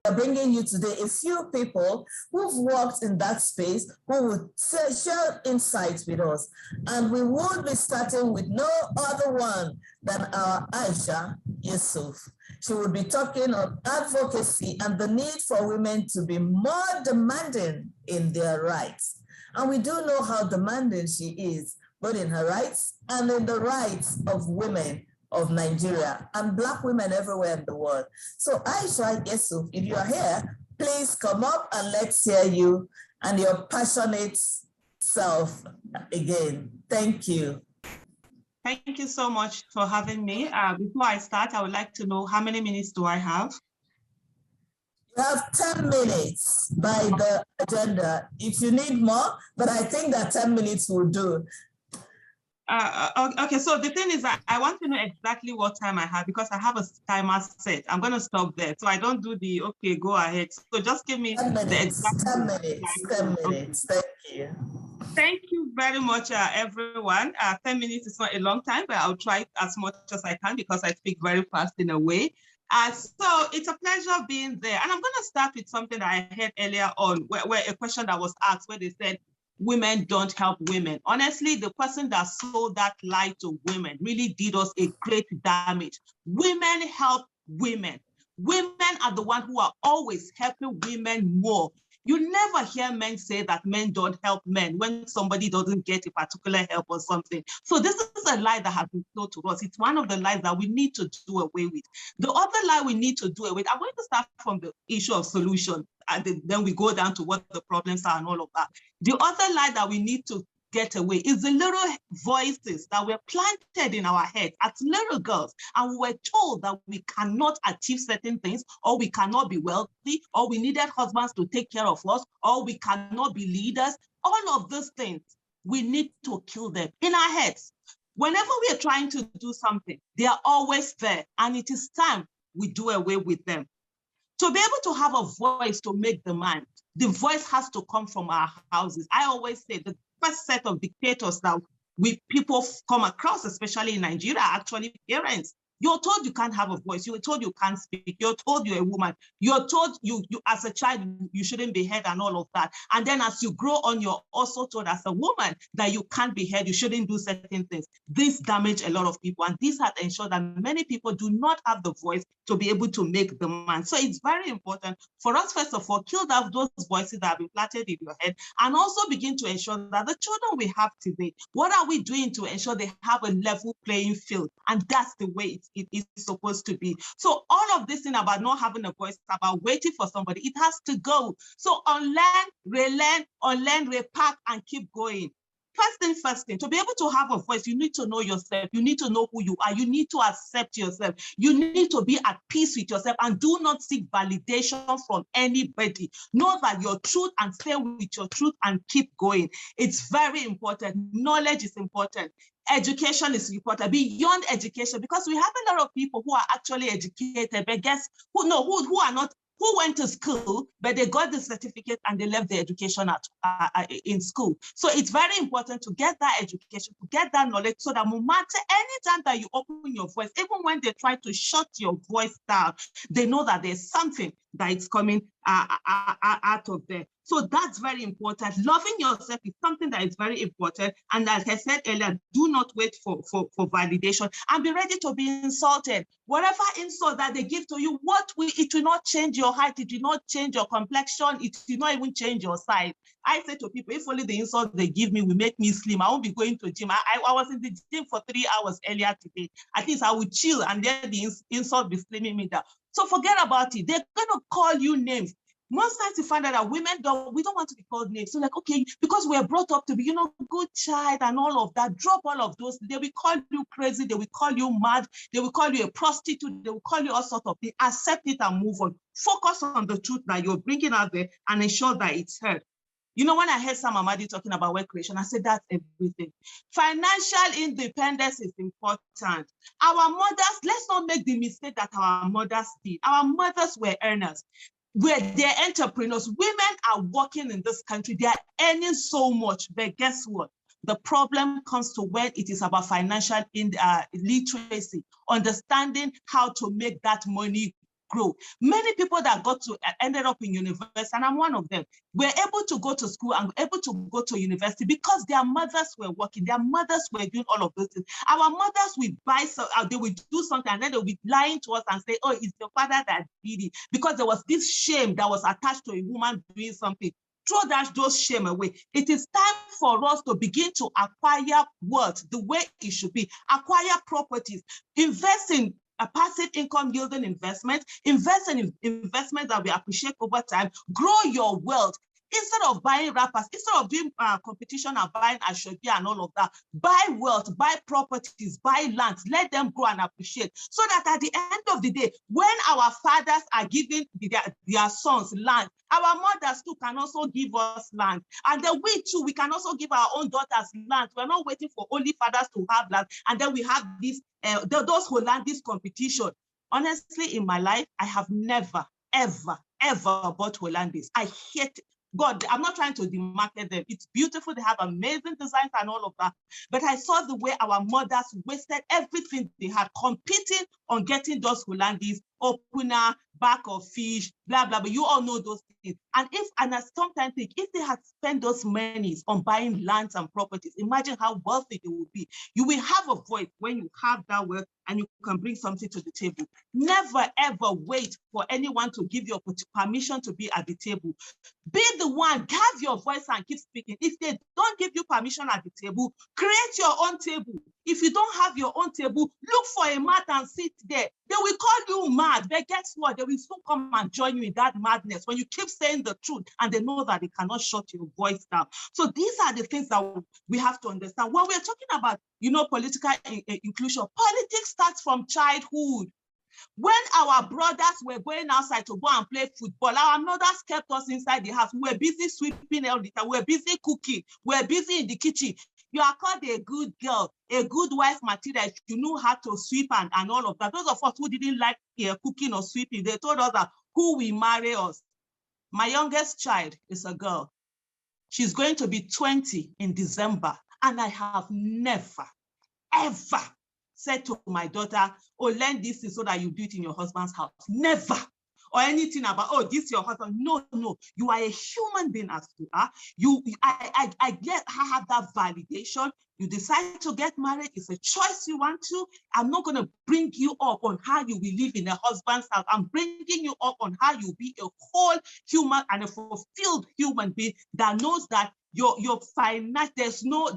are bringing you today a few people who've worked in that space who will share insights with us. And we will be starting with no other one than our Aisha Yesufu. She will be talking on advocacy and the need for women to be more demanding in their rights. And we do know how demanding she is, both in her rights and in the rights of women of Nigeria and Black women everywhere in the world. So Aisha Yesufu, if you are here, please come up and let's hear you and your passionate self again. Thank you. Thank you so much for having me. Before I start, I would like to know how many minutes do I have? You have 10 minutes by the agenda. If you need more, but I think that 10 minutes will do. Okay, so the thing is that I want to know exactly what time I have because I have a timer set. I'm going to stop there. So I don't do the, okay, go ahead. So just give me 10 minutes, the exact 10 minutes, 10 minutes. Thank you. Thank you very much, everyone. 10 minutes is not a long time, but I'll try as much as I can because I speak very fast in a way. So it's a pleasure being there. And I'm going to start with something that I heard earlier on, where a question that was asked, where they said, women don't help women. Honestly, the person that sold that lie to women really did us a great damage. Women help women. Women are the ones who are always helping women more. You never hear men say that men don't help men when somebody doesn't get a particular help or something. So this is a lie that has been told to us. It's one of the lies that we need to do away with. The other lie we need to do away with, I'm going to start from the issue of solution, and then we go down to what the problems are and all of that. The other lie that we need to get away is the little voices that were planted in our heads as little girls, and we were told that we cannot achieve certain things, or we cannot be wealthy, or we needed husbands to take care of us, or we cannot be leaders. All of these things, we need to kill them in our heads. Whenever we are trying to do something, they are always there, and it is time we do away with them. To be able to have a voice to make demand, the voice has to come from our houses. I always say the first set of dictators that people come across, especially in Nigeria, are actually parents. You're told you can't have a voice. You're told you can't speak. You're told you're a woman. You're told you as a child, you shouldn't be heard and all of that. And then as you grow on, you're also told as a woman that you can't be heard. You shouldn't do certain things. This damage a lot of people. And this has ensured that many people do not have the voice to be able to make demand. So it's very important for us, first of all, kill those voices that have been planted in your head, and also begin to ensure that the children we have today, what are we doing to ensure they have a level playing field? And that's the way it is supposed to be. So all of this thing about not having a voice, about waiting for somebody, it has to go. So unlearn, repack, and keep going. First thing, to be able to have a voice, you need to know yourself. You need to know who you are. You need to accept yourself. You need to be at peace with yourself and do not seek validation from anybody. Know that your truth and stay with your truth and keep going. It's very important. Knowledge is important. Education is important, beyond education, because we have a lot of people who are actually educated, but who are not, who went to school, but they got the certificate and they left the education in school. So it's very important to get that education, to get that knowledge, so that no matter any time that you open your voice, even when they try to shut your voice down, they know that there's something that is coming out of there. So that's very important. Loving yourself is something that is very important. And as I said earlier, do not wait for validation, and be ready to be insulted. Whatever insult that they give to you, it will not change your height, it will not change your complexion, it will not even change your size. I say to people, if only the insult they give me will make me slim, I won't be going to gym. I was in the gym for 3 hours earlier today. At least I would chill, and then the insult be slimming me down. So forget about it. They're going to call you names. Most times you find out that we don't want to be called names. So like, okay, because we're brought up to be, good child and all of that, drop all of those. They will call you crazy. They will call you mad. They will call you a prostitute. They will call you all sorts of things. Accept it and move on. Focus on the truth that you're bringing out there and ensure that it's heard. When I heard Sam Amadi talking about wealth creation, I said that's everything. Financial independence is important. Our mothers, let's not make the mistake that our mothers did. Our mothers were earners. They're entrepreneurs. Women are working in this country. They are earning so much. But guess what? The problem comes to when it is about financial literacy, understanding how to make that money grow. Many people that got to ended up in university, and I'm one of them, were able to go to school and able to go to university because their mothers were working, their mothers were doing all of those things. Our mothers will buy, so they will do something and then they'll be lying to us and say, oh, it's your father that did it, because there was this shame that was attached to a woman doing something. Throw those shame away. It is time for us to begin to acquire wealth the way it should be, acquire properties, invest in a passive income yielding investment, invest in investments that we appreciate over time, grow your wealth. Instead of buying wrappers, instead of doing competition and buying Ashobi and all of that, buy wealth, buy properties, buy lands, let them grow and appreciate. So that at the end of the day, when our fathers are giving their sons land, our mothers too can also give us land. And then we too, we can also give our own daughters land. We're not waiting for only fathers to have land. And then we have this, those who land this competition. Honestly, in my life, I have never, ever bought Hollandis. I hate it. God, I'm not trying to demarket them. It's beautiful. They have amazing designs and all of that. But I saw the way our mothers wasted everything they had competing on getting those Hollandis, opener, back of fish, blah, blah, blah. You all know those things. And I sometimes think, if they had spent those monies on buying lands and properties, imagine how wealthy they would be. You will have a voice when you have that wealth and you can bring something to the table. Never, ever wait for anyone to give you permission to be at the table. Be the one, have your voice and keep speaking. If they don't give you permission at the table, create your own table. If you don't have your own table, look for a mat and sit there. They will call you mad, but guess what? They will soon come and join you in that madness when you keep saying the truth and they know that they cannot shut your voice down. So these are the things that we have to understand. When we're talking about, political inclusion, politics starts from childhood. When our brothers were going outside to go and play football, our mothers kept us inside the house. We were busy sweeping all the time. We were busy cooking. We were busy in the kitchen. You are called a good girl, a good wife material. You know how to sweep and all of that. Those of us who didn't like cooking or sweeping, they told us that who will marry us. My youngest child is a girl. She's going to be 20 in December. And I have never, ever said to my daughter, oh, learn this so that you do it in your husband's house. Never. Or anything about, oh, this is your husband. No, you are a human being as you are. I have that validation. You decide to get married. It's a choice you want to. I'm not going to bring you up on how you will live in a husband's house. I'm bringing you up on how you be a whole human and a fulfilled human being that knows that your finance, there's no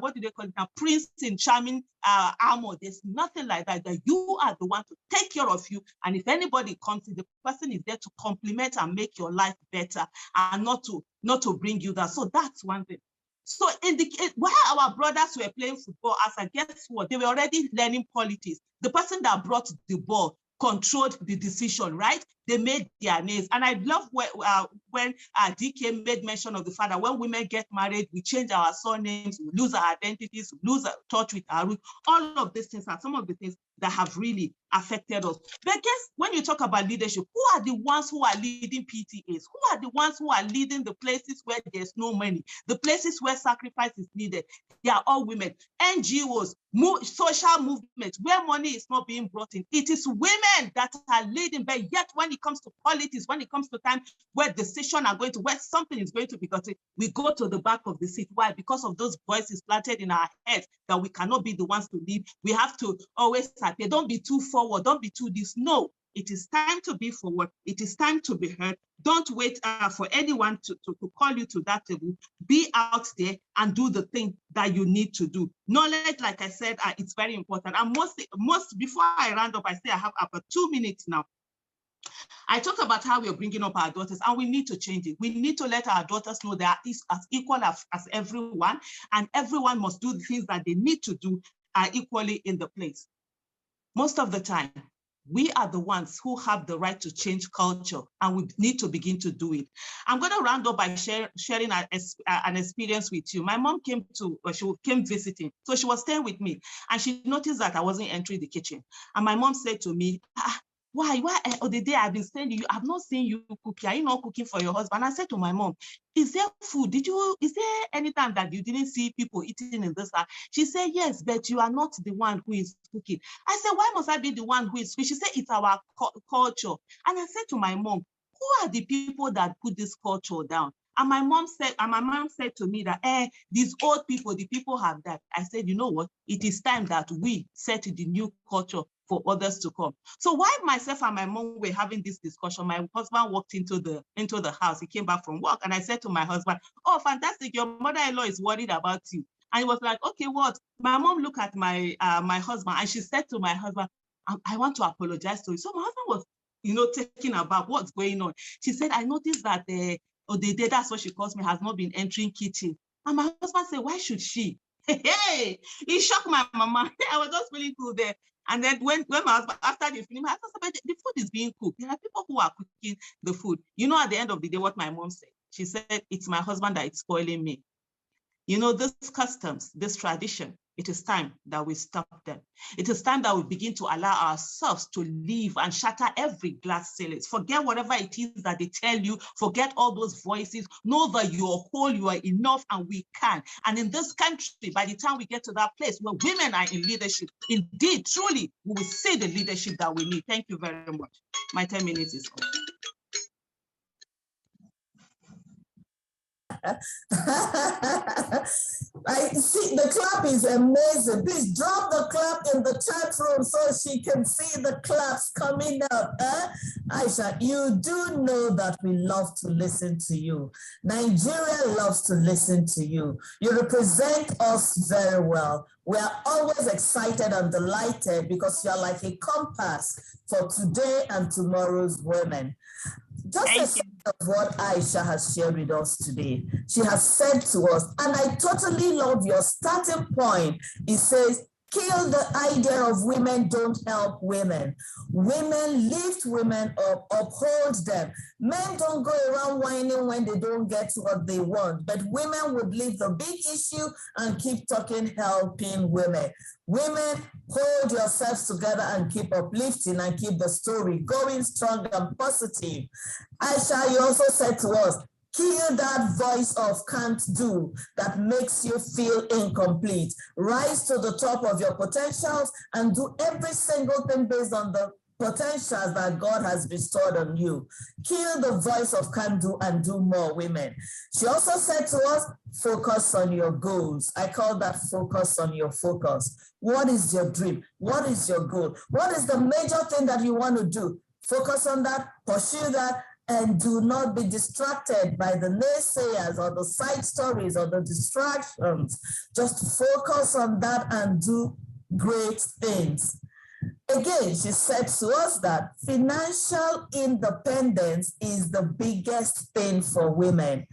what do they call it now, prince in charming armor. There's nothing like that. That you are the one to take care of you, and if anybody comes in, the person is there to complement and make your life better, and not to bring you down. So that's one thing. So while our brothers were playing football, guess what? They were already learning politics. The person that brought the ball controlled the decision, right? They made their names. And I love when DK made mention of the fact that when women get married, we change our surnames, we lose our identities, we lose our touch with our roots. All of these things are some of the things that have really affected us. But guess, when you talk about leadership, who are the ones who are leading PTAs? Who are the ones who are leading the places where there's no money, the places where sacrifice is needed? They are all women. NGOs, social movements, where money is not being brought in. It is women that are leading, but yet when it comes to politics, when it comes to time where decisions are going to, where something is going to be gotten, we go to the back of the seat. Why? Because of those voices planted in our heads that we cannot be the ones to lead. We have to always say, don't be too forward, don't be too this. No, it is time to be forward. It is time to be heard. Don't wait for anyone to call you to that table. Be out there and do the thing that you need to do. Knowledge, like I said, it's very important. And most before I round up, I say I have about 2 minutes now. I talk about how we're bringing up our daughters, and we need to change it. We need to let our daughters know they are as equal as everyone, and everyone must do the things that they need to do equally in the place. Most of the time, we are the ones who have the right to change culture, and we need to begin to do it. I'm going to round up by sharing an experience with you. My mom came visiting, so she was staying with me, and she noticed that I wasn't entering the kitchen. And my mom said to me, why? Oh, the day I've been saying to you, I've not seen you cooking. Are you not cooking for your husband? I said to my mom, is there food? Is there any time that you didn't see people eating in this house? She said, yes, but you are not the one who is cooking. I said, why must I be the one who is cooking? She said, it's our culture. And I said to my mom, who are the people that put this culture down? And my mom said to me that, these old people, the people have died. I said, you know what? It is time that we set the new culture for others to come. So while myself and my mom were having this discussion, my husband walked into the house. He came back from work, and I said to my husband, oh, fantastic, your mother-in-law is worried about you. And he was like, okay, what? My mom looked at my husband, and she said to my husband, I want to apologize to you. So my husband was, taken aback, what's going on? She said, I noticed that Odede, that's what she calls me, has not been entering kitchen. And my husband said, why should she? Hey, he shocked my mama. I was just feeling cool there. And then when my husband, after the film, my husband said, the food is being cooked. There are people who are cooking the food. At the end of the day, what my mom said, she said, it's my husband that is spoiling me. This customs, this tradition, it is time that we stop them. It is time that we begin to allow ourselves to live and shatter every glass ceiling. Forget whatever it is that they tell you. Forget all those voices. Know that you are whole, you are enough, and we can. And in this country, by the time we get to that place where women are in leadership, indeed, truly, we will see the leadership that we need. Thank you very much. My 10 minutes is up. I see the clap is amazing. Please drop the clap in the chat room so she can see the claps coming up. Aisha, you do know that we love to listen to you. Nigeria loves to listen to you. You represent us very well. We are always excited and delighted because you're like a compass for today and tomorrow's women. Just a sense of what Aisha has shared with us today. She has said to us, and I totally love your starting point. It says, kill the idea of women don't help women. Women lift women up, uphold them. Men don't go around whining when they don't get what they want, but women would leave the big issue and keep talking helping women. Women, hold yourselves together and keep uplifting and keep the story going strong and positive. Aisha, you also said to us, kill that voice of can't do that makes you feel incomplete. Rise to the top of your potentials and do every single thing based on the potentials that God has bestowed on you. Kill the voice of can do and do more, women. She also said to us, focus on your goals. I call that focus on your focus. What is your dream? What is your goal? What is the major thing that you want to do? Focus on that, pursue that, and do not be distracted by the naysayers or the side stories or the distractions. Just focus on that and do great things. Again, she said to us that financial independence is the biggest thing for women.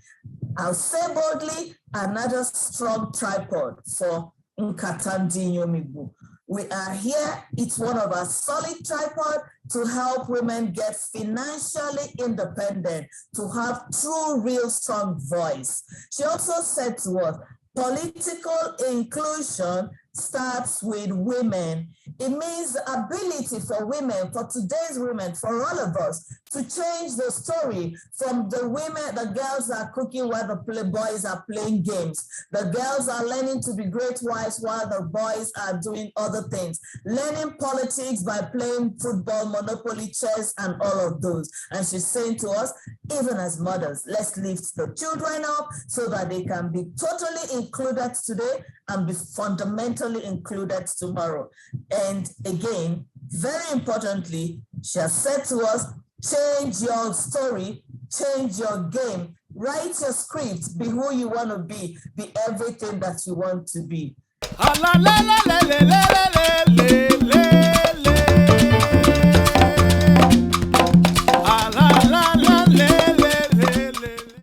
I'll say boldly, another strong tripod for Nkatandi Yomibu. We are here, it's one of our solid tripod to help women get financially independent, to have true, real strong voice. She also said to us, political inclusion starts with women. It means the ability for women, for today's women, for all of us, to change the story from the women, the girls are cooking while the boys are playing games. The girls are learning to be great wives while the boys are doing other things. Learning politics by playing football, Monopoly, chess, and all of those. And she's saying to us, even as mothers, let's lift the children up so that they can be totally included today and be fundamentally included tomorrow. And again, very importantly, she has said to us, change your story, change your game, write your script, be who you want to be everything that you want to be.